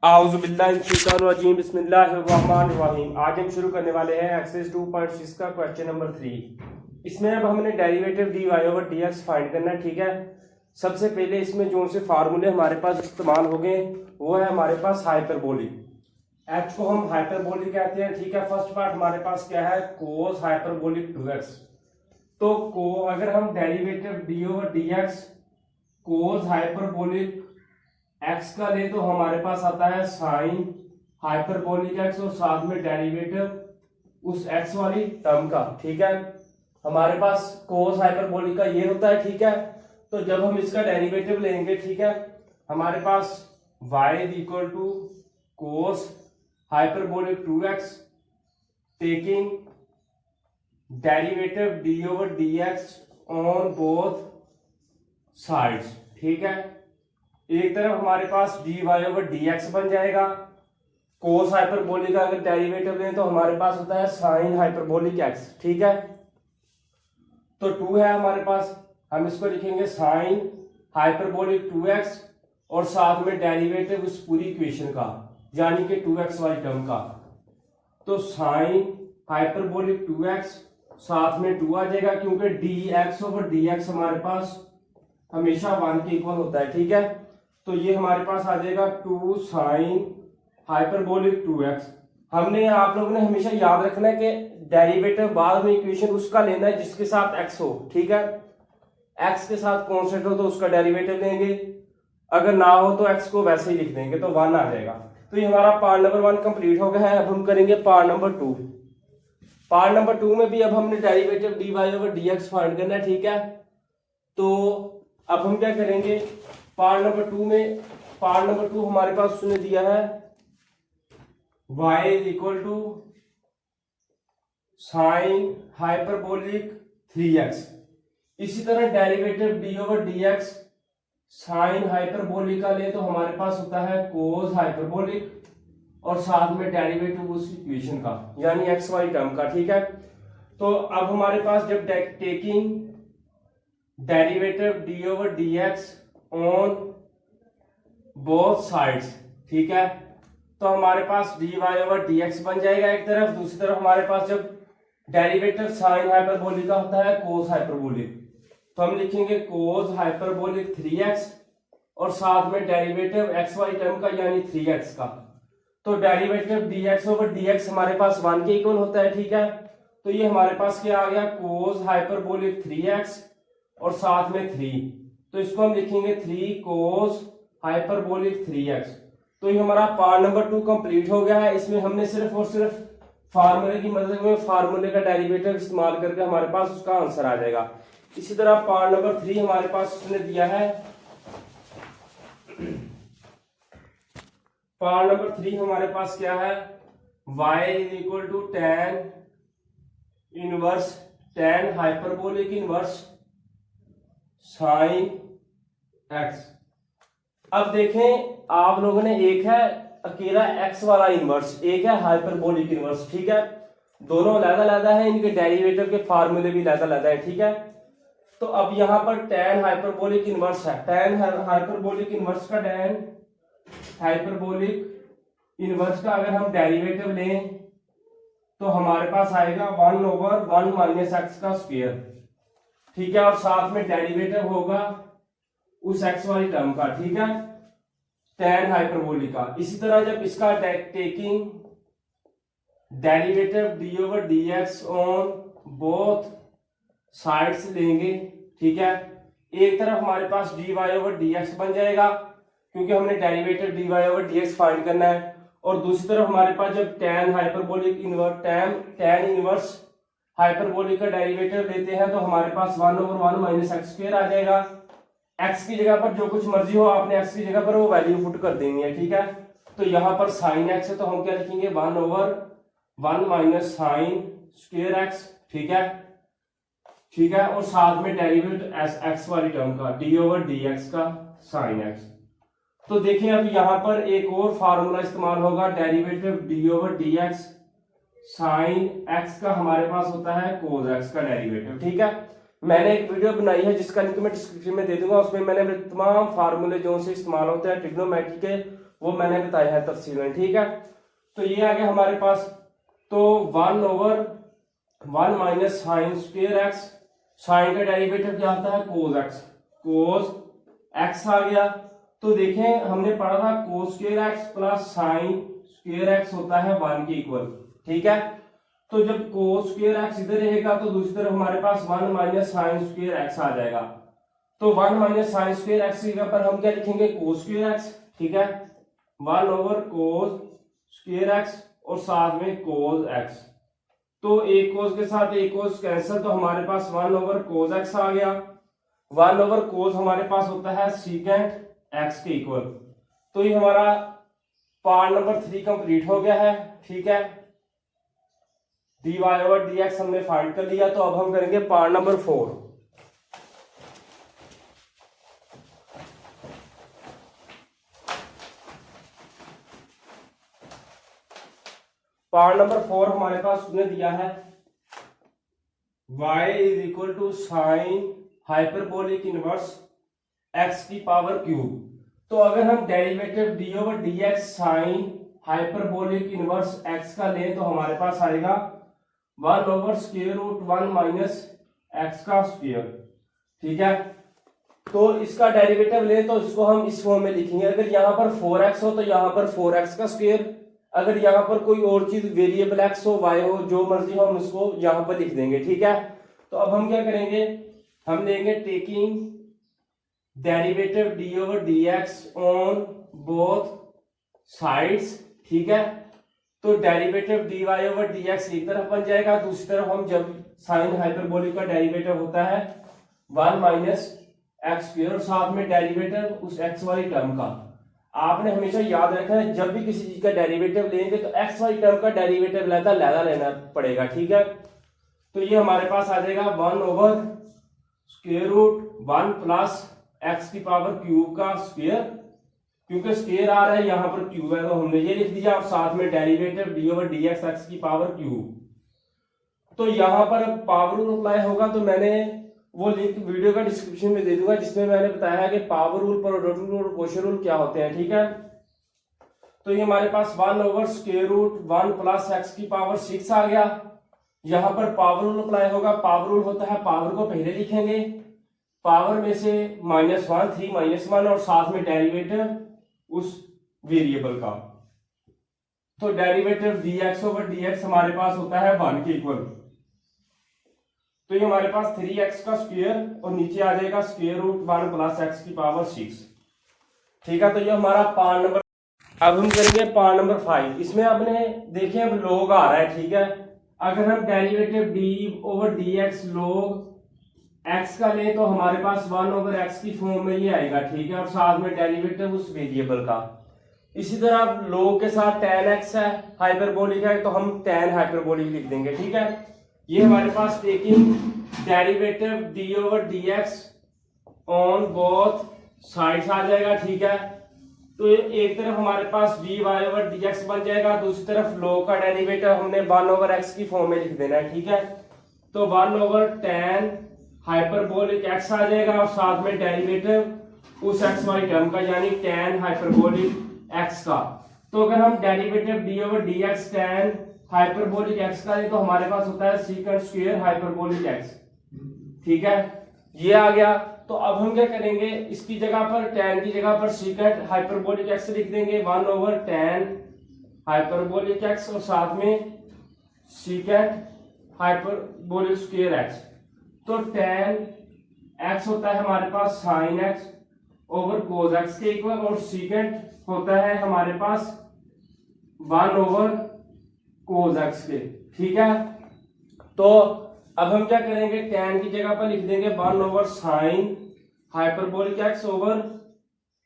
आउज़ुबिल्लाहिमिनश्शैतानिर्रजीम बिस्मिल्लाहिर्रहमानिर्रहीम। आज हम शुरू करने वाले हैं एक्सरसाइज 2.6 का क्वेश्चन नंबर 3। इसमें अब हमने derivative d Y over D x find करना है। ठीक है, सबसे पहले इसमें जो से फार्मूले हमारे पास इस्तेमाल हो गए वो है हमारे पास हाइपरबोलिक। एच को हम हाइपरबोलिक कहते हैं। ठीक है, फर्स्ट पार्ट हमारे पास क्या है, कोस हाइपरबोलिक 2x। तो को अगर हम derivative D over D X cos hyperbolic X का ले तो हमारे पास आता है साइन हाइपरबोलिक एक्स और साथ में डेरिवेटिव उस एक्स वाली टर्म का। ठीक है, हमारे पास कोस हाइपरबोलिक का ये होता है। ठीक है, तो जब हम इसका डेरिवेटिव लेंगे, ठीक है, हमारे पास y is equal to cos hyperbolic 2x taking derivative D over D X on both sides. ठीक है, एक तरफ हमारे पास D Y over D X बन जाएगा। कोस हाइपरबोलिक का अगर डेरिवेटिव लें तो हमारे पास होता है साइन हाइपरबोलिक एक्स। ठीक है, तो 2 है हमारे पास, हम इसको लिखेंगे साइन हाइपरबोलिक 2x और साथ में डेरिवेटिव उस पूरी इक्वेशन का यानी कि 2x वाली टर्म का। तो साइन हाइपरबोलिक 2x साथ में 2 आ जाएगा क्योंकि dx ओवर dx हमारे पास हमेशा 1 के इक्वल होता है। ठीक है, तो ये हमारे पास आ जाएगा 2 साइन हाइपरबोलिक 2x। हमने आप लोगों ने हमेशा याद रखना है कि डेरिवेटिव बाद में इक्वेशन उसका लेना है जिसके साथ x हो। ठीक है, x के साथ कांस्टेंट हो तो उसका डेरिवेटिव लेंगे, अगर ना हो तो x को वैसे ही लिख देंगे तो 1 आ जाएगा। तो ये हमारा पार्ट नंबर 1 कंप्लीट हो गया है। अब हम करेंगे पार्ट नंबर 2। पार्ट नंबर 2 में भी अब हमने derivative d Y over D x find करना है। ठीक है, तो अब हम क्या करेंगे, पार्ट नंबर 2 में, पार्ट नंबर 2 हमारे पास उसने दिया है y is equal to sine hyperbolic 3x। इसी तरह derivative d over dx sine hyperbolic का ले तो हमारे पास होता है कोस हाइपरबोलिक और साथ में डेरिवेटिव उस इक्वेशन का यानी x वाली टर्म का। ठीक है, तो अब हमारे पास जब taking derivative d over dx on both sides, ठीक है, तो हमारे पास dy ओवर dx बन जाएगा एक तरफ, दूसरी तरफ हमारे पास जब डेरिवेटिव साइन हाइपरबोलिक का होता है कोस हाइपरबोलिक, तो हम लिखेंगे कोस हाइपरबोलिक 3x और साथ में डेरिवेटिव x वाली टर्म का यानी 3x का। तो डेरिवेटिव dx ओवर dx हमारे पास 1 के इक्वल होता है। ठीक है, तो ये हमारे पास क्या आ गया, कोस हाइपरबोलिक 3x और साथ में 3, तो इसको हम लिखेंगे 3 कोस हाइपरबोलिक 3x। तो ये हमारा पार्ट नंबर 2 कंप्लीट हो गया है। इसमें हमने सिर्फ और सिर्फ फार्मूले की मदद में फार्मूले का डेरिवेटिव इस्तेमाल करके हमारे पास उसका आंसर आ जाएगा। इसी तरह पार्ट नंबर 3 हमारे पास उसने दिया है, पार्ट नंबर 3 हमारे पास क्या है, y is equal to tan inverse tan hyperbolic inverse sine x। अब देखें आप लोगों ने, एक है अकेला x वाला इनवर्स, एक है हाइपरबोलिक इनवर्स। ठीक है, दोनों अलग-अलग है, इनके डेरिवेटिव के फार्मूले भी अलग-अलग है। ठीक है, तो अब यहां पर tan हाइपरबोलिक इनवर्स है, tan हाइपरबोलिक इनवर्स का tan हाइपरबोलिक इनवर्स का अगर हम डेरिवेटिव लें तो हमारे पास आएगा 1 ओवर 1 माइनस एक्स का स्क्वायर। ठीक है, और साथ में डेरिवेटिव होगा उस x वाली टर्म का। ठीक है, tan हाइपरबोलिक का। इसी तरह जब इसका taking derivative d over dx on both sides लेंगे, ठीक है, एक तरफ हमारे पास dy ओवर dx बन जाएगा क्योंकि हमने derivative dy over dx find करना है, और दूसरी तरफ हमारे पास जब tan hyperbolic inverse tan inverse hyperbolic का डेरिवेटिव लेते हैं तो हमारे पास 1 ओवर 1 माइनस एक्स स्क्वायर आ जाएगा। x की जगह पर जो कुछ मर्जी हो आपने x की जगह पर वो वैल्यू पुट कर देनी है। ठीक है, तो यहाँ पर साइन x है तो हम क्या लिखेंगे 1 over 1 minus sine square x। ठीक है, ठीक है, और साथ में डेरिवेटिव x वाली टर्म का d ओवर dx का साइन x। तो देखिए अब यहाँ पर एक और फार्मूला इस्तेमाल होगा, derivative d over dx sine x का हमारे पास होता है कोस x का डेरिवेटिव। ठीक है, मैंने एक वीडियो बनाई है जिसका लिंक मैं डिस्क्रिप्शन में दे दूंगा, उसमें मैंने तमाम फार्मूले जो से इस्तेमाल होते हैं ट्रिग्नोमेट्री के वो मैंने बताया है तफसील में, ठीक है। तो ये आ गया हमारे पास, तो 1/1 minus sine square x, sine का डेरिवेटिव क्या होता है कोस एक्स, कोस एक्स आ गया। तो देखें हमने पढ़ा था cos square x plus sign square x होता है 1 के इक्वल, ठीक है। तो जब कोस स्क्वायर एक्स इधर रहेगा तो दूसरी तरफ हमारे पास 1 माइनस साइन स्क्वायर एक्स आ जाएगा। तो 1 माइनस साइन स्क्वायर एक्स की जगह पर हम क्या लिखेंगे कोस स्क्वायर एक्स, ठीक है, 1/कोस स्क्वायर एक्स और साथ में कोस एक्स। तो एक कोस के साथ एक कोस कैंसिल, तो हमारे पास 1/कोस एक्स आ गया। 1/कोस हमारे पास होता है सीकेंट एक्स के इक्वल। तो ये हमारा पार्ट नंबर 3 कंप्लीट हो गया है, ठीक है। dy/dx हमने फाइंड कर लिया। तो अब हम करेंगे पार्ट नंबर 4। पार्ट नंबर 4 हमारे पास उसने दिया है y = sign hyperbolic inverse x की पावर क्यूब। तो अगर हम derivative d/dx sign hyperbolic inverse x का लें तो हमारे पास आएगा 1/√1 माइनस x का स्क्वायर, ठीक है। तो इसका डेरिवेटिव ले तो इसको हम इस फॉर्म में लिखेंगे। अगर यहाँ पर 4x हो तो यहाँ पर 4x का स्क्वायर, अगर यहाँ पर कोई और चीज वेरिएबल x हो y हो जो मर्जी हो हम इसको यहाँ पर लिख देंगे, ठीक है। तो अब हम क्या करेंगे, हम लेंगे taking derivative d/dx on both sides, ठीक है। तो डेरिवेटिव dy/dx एक तरफ बन जाएगा, दूसरी तरफ हम जब साइन हाइपरबोलिक का डेरिवेटिव होता है 1 माइनस एक्स स्क्वायर और साथ में डेरिवेटिव उस एक्स वाली टर्म का। आपने हमेशा याद रखना है जब भी किसी चीज का डेरिवेटिव लेंगे तो एक्स वाली टर्म का डेरिवेटिव लहदा लेना पड़ेगा, ठीक है। तो ये हमारे पास आ जाएगा 1/√1 प्लस एक्स की पावर क्यूब का स्क्वायर, क्योंकि स्क्वायर आ रहा है यहाँ पर क्यूब है तो हमने ये लिख दिया, और साथ में डेरिवेटिव d/dx एक्स की पावर क्यूब। तो यहाँ पर पावर रूल अप्लाई होगा, तो मैंने वो लिंक वीडियो का डिस्क्रिप्शन में दे दूंगा जिसमें मैंने बताया है कि पावर रूल, प्रोडक्ट रूल और क्वोशिएंट रूल क्या होते हैं, ठीक है। तो ये हमारे पास 1/√1 प्लस एक्स की पावर 6 आ गया। यहाँ पर पावर रूल अप्लाई होगा। पावर रूल होता है पावर को पहले लिखेंगे, पावर में से -1 3 -1 और साथ में डेरिवेटिव उस वेरिएबल का। तो डेरिवेटिव dx/dx हमारे पास होता है 1 के इक्वल। तो ये हमारे पास 3x का स्क्वायर और नीचे आ जाएगा √1 प्लस एक्स की पावर 6, ठीक है। तो ये हमारा पार्ट नंबर। अब हम करेंगे पार्ट नंबर 5। इसमें आपने देखें अब log आ रहा है, ठीक है। अगर हम डेरिवेटिव d/dx log x का लें तो हमारे पास 1/x की फॉर्म में ये आएगा, ठीक है, और साथ में डेरिवेटिव उस वेरिएबल का। इसी तरह log के साथ tan x है, हाइपरबोलिक है तो हम tan हाइपरबोलिक लिख देंगे, ठीक है। ये हमारे पास taking derivative d/dx on both sides आ जाएगा, ठीक है। तो एक तरफ हमारे पास dy/dx बन जाएगा, दूसरी तरफ log का डेरिवेटिव हमने 1/x की फॉर्म में लिख देना है, ठीक है। तो 1/tan हाइपरबोलिक x आ जाएगा और साथ में डेरिवेटिव उस x वाली टर्म का यानी tan हाइपरबोलिक x का। तो अगर हम derivative d/dx tan hyperbolic x का लें तो हमारे पास होता है सीकेंट स्क्वायर हाइपरबोलिक x, ठीक है। ये आ गया। तो अब हम क्या करेंगे, इसकी जगह पर tan की जगह पर सीकेंट हाइपरबोलिक x लिख देंगे 1/tan हाइपरबोलिक x और साथ में सीकेंट हाइपरबोलिक स्क्वायर x। तो tan x होता है हमारे पास sin x over cos x के इक्वल और सीकेंट होता है हमारे पास 1/cos x के, ठीक है। तो अब हम क्या करेंगे, tan की जगह पर लिख देंगे 1/sin hyperbolic x over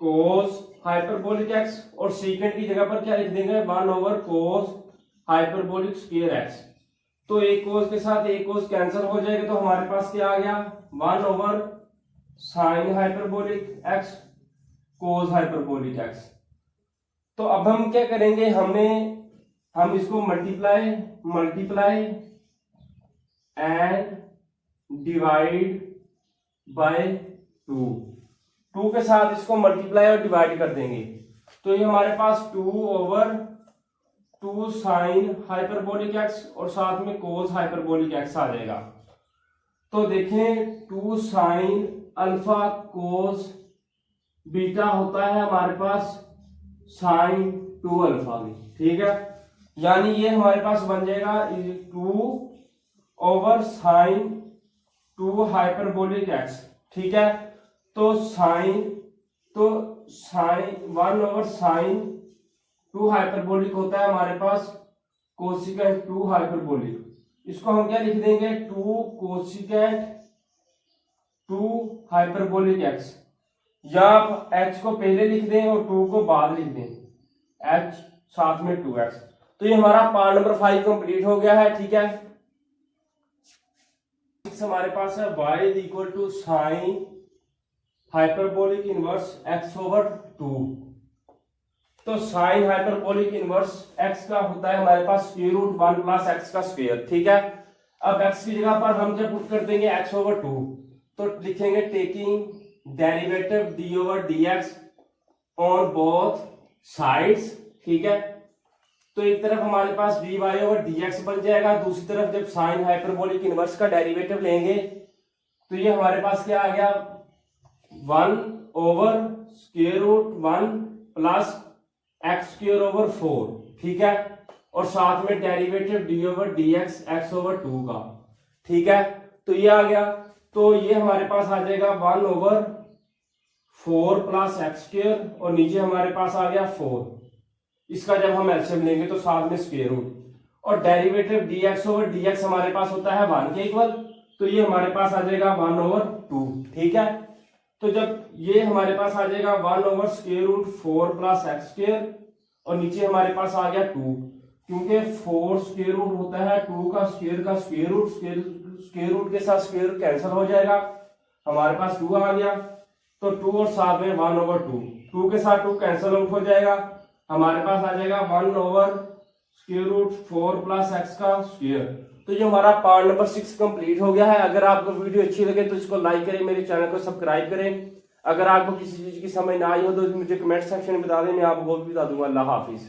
cos hyperbolic x और सीकेंट की जगह पर क्या लिख देंगे 1/cos हाइपरबोलिक स्क्वायर x। तो एक cos के साथ एक cos कैंसिल हो जाएगा तो हमारे पास क्या आ गया 1/sin hyperbolic x cos hyperbolic x। तो अब हम क्या करेंगे, हम इसको मल्टीप्लाई एंड डिवाइड बाय 2 के साथ इसको मल्टीप्लाई और डिवाइड कर देंगे। तो ये हमारे पास 2/2 साइन हाइपरबोलिक एक्स और साथ में कोस हाइपरबोलिक एक्स आ जाएगा। तो देखें 2 साइन अल्फा कोस बीटा होता है हमारे पास साइन 2 अल्फा भी, ठीक है। यानी ये हमारे पास बन जाएगा 2/sin 2 हाइपरबोलिक एक्स, ठीक है। तो साइन 1/sin 2 हाइपरबोलिक होता है हमारे पास कोसिकेंट 2 हाइपरबोलिक। इसको हम क्या लिख देंगे 2 कोसिकेंट 2 हाइपरबोलिक एक्स, या आप h को पहले लिख दें और 2 को बाद लिख दें, h साथ में 2x। तो ये हमारा पार्ट नंबर 5 कंप्लीट हो गया है, ठीक है। हमारे पास है y equal to sine hyperbolic inverse x/2। तो साइन हाइपरबोलिक इनवर्स x का होता है हमारे पास √1 + x का स्क्वायर, ठीक है। अब x की जगह पर हम जब पुट कर देंगे x/2 तो लिखेंगे taking derivative d/dx on both sides, ठीक है। तो एक तरफ हमारे पास dy/dx बन जाएगा, दूसरी तरफ जब साइन हाइपरबोलिक इनवर्स का डेरिवेटिव लेंगे तो ये हमारे पास क्या आ गया 1/√1 + x²/4, ठीक है। और साथ में डेरिवेटिव d/dx x/2 का, ठीक है। तो ये आ गया, तो ये हमारे पास आ जाएगा 1/4 + x² और नीचे हमारे पास आ गया 4। इसका जब हम एलसीएम लेंगे तो साथ में स्क्वायर रूट, और डेरिवेटिव dx/dx हमारे पास होता है 1 के इक्वल, तो ये हमारे पास आ जाएगा 1/2, ठीक है। तो जब ये हमारे पास आ जाएगा 1/√4 + x² और नीचे हमारे पास आ गया 2, क्योंकि 4 स्क्वायर रूट होता है 2 का स्क्वायर रूट, स्क्वायर रूट के साथ स्क्वायर कैंसिल हो जाएगा, हमारे पास 2 आ गया। तो 2 और साथ में 1/2, 2 के साथ 2 कैंसिल आउट हो जाएगा, हमारे पास आ जाएगा 1/√4 + x का स्क्वायर। तो ये हमारा पार्ट नंबर 6 कंप्लीट हो गया है। अगर आपको वीडियो अच्छी लगे तो इसको लाइक करें, मेरे चैनल को सब्सक्राइब करें। अगर आपको किसी चीज की समझ ना आई हो तो मुझे कमेंट सेक्शन में बता दें, मैं आपको वो भी बता दूंगा। अल्लाह हाफिज।